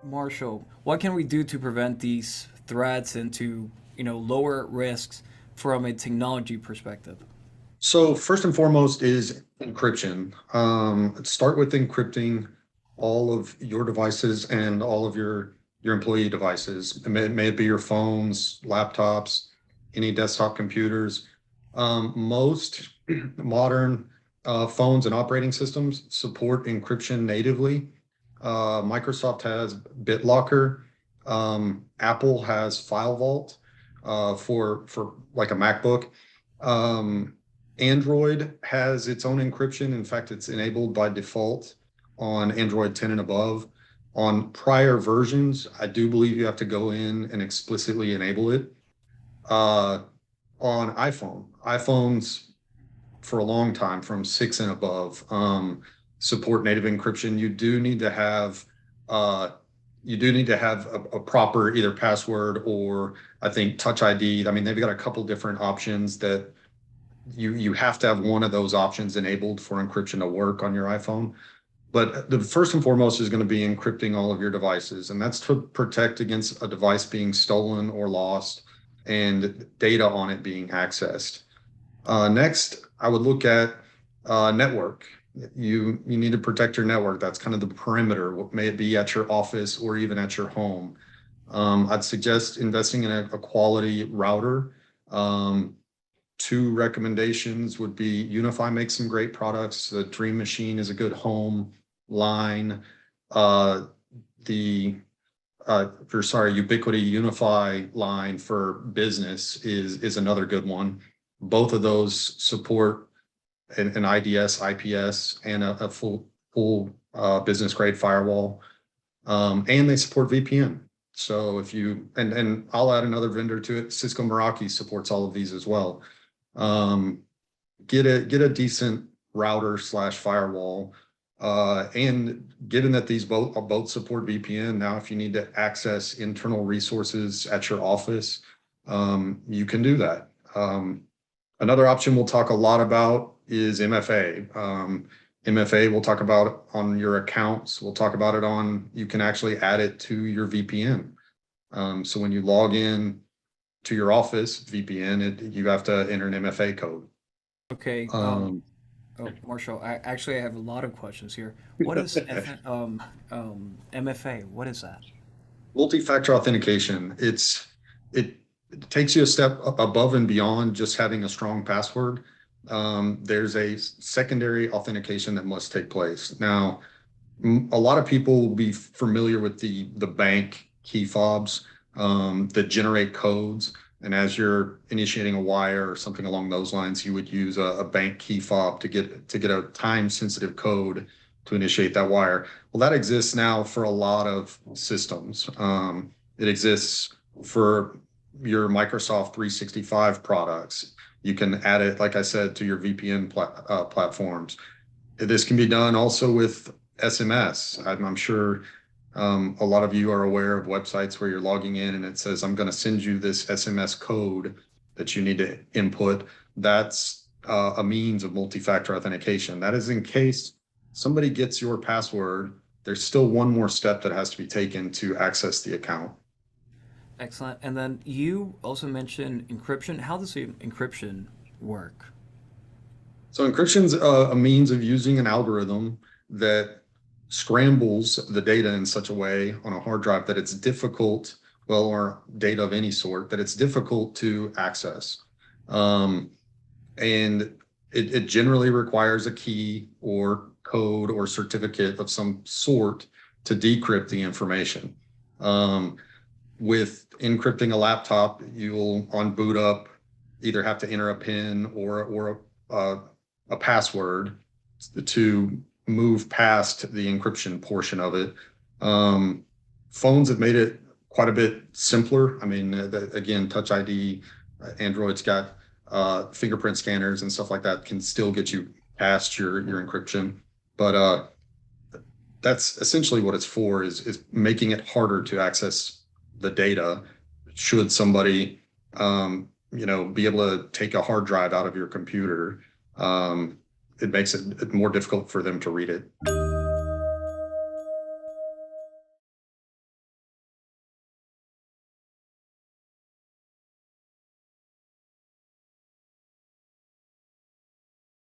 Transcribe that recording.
Marshall, what can we do to prevent these threats and to, lower risks from a technology perspective? So first and foremost is encryption. Start with encrypting all of your devices and all of your employee devices. May it be your phones, laptops, any desktop computers. Most modern phones and operating systems support encryption natively. Microsoft has BitLocker. Apple has FileVault for like a MacBook. Android has its own encryption. In fact, it's enabled by default on Android 10 and above. On prior versions, I do believe you have to go in and explicitly enable it. On iPhones for a long time from 6 and above support native encryption. You do need to have a proper either password or I think Touch ID. I mean, they've got a couple different options that you have to have one of those options enabled for encryption to work on your iPhone. But the first and foremost is going to be encrypting all of your devices, and that's to protect against a device being stolen or lost and data on it being accessed. Next, I would look at network. You need to protect your network. That's kind of the perimeter. May it be at your office or even at your home. I'd suggest investing in a quality router. Two recommendations would be Unify makes some great products. The Dream Machine is a good home line. Ubiquity Unify line for business is another good one. Both of those support an IDS, IPS, and a full business grade firewall, and they support VPN. So if you and I'll add another vendor to it. Cisco Meraki supports all of these as well. Get a decent router slash firewall, and given that these both support VPN, now if you need to access internal resources at your office, you can do that. Another option we'll talk a lot about is MFA. MFA we'll talk about on your accounts. We'll talk about it on, you can actually add it to your VPN. So when you log in to your office VPN, you have to enter an MFA code. Okay. Marshall, I have a lot of questions here. What is MFA? What is that? Multi-factor authentication. It takes you a step above and beyond just having a strong password. There's a secondary authentication that must take place. Now, a lot of people will be familiar with the bank key fobs that generate codes. And as you're initiating a wire or something along those lines, you would use a bank key fob to get a time-sensitive code to initiate that wire. Well, that exists now for a lot of systems. It exists for your Microsoft 365 products. You can add it, like I said, to your VPN platforms. This can be done also with SMS. I'm sure a lot of you are aware of websites where you're logging in and it says, I'm going to send you this SMS code that you need to input. That's a means of multi-factor authentication. That is in case somebody gets your password, there's still one more step that has to be taken to access the account. Excellent. And then you also mentioned encryption. How does the encryption work? So encryption's a means of using an algorithm that scrambles the data in such a way on a hard drive that it's difficult, or data of any sort, that it's difficult to access. And it generally requires a key or code or certificate of some sort to decrypt the information. With encrypting a laptop, you'll on boot up either have to enter a PIN or a password to move past the encryption portion of it. Phones have made it quite a bit simpler. I mean, again, Touch ID, Android's got fingerprint scanners and stuff like that can still get you past your encryption. But that's essentially what it's for, is making it harder to access the data should somebody be able to take a hard drive out of your computer. It makes it more difficult for them to read it.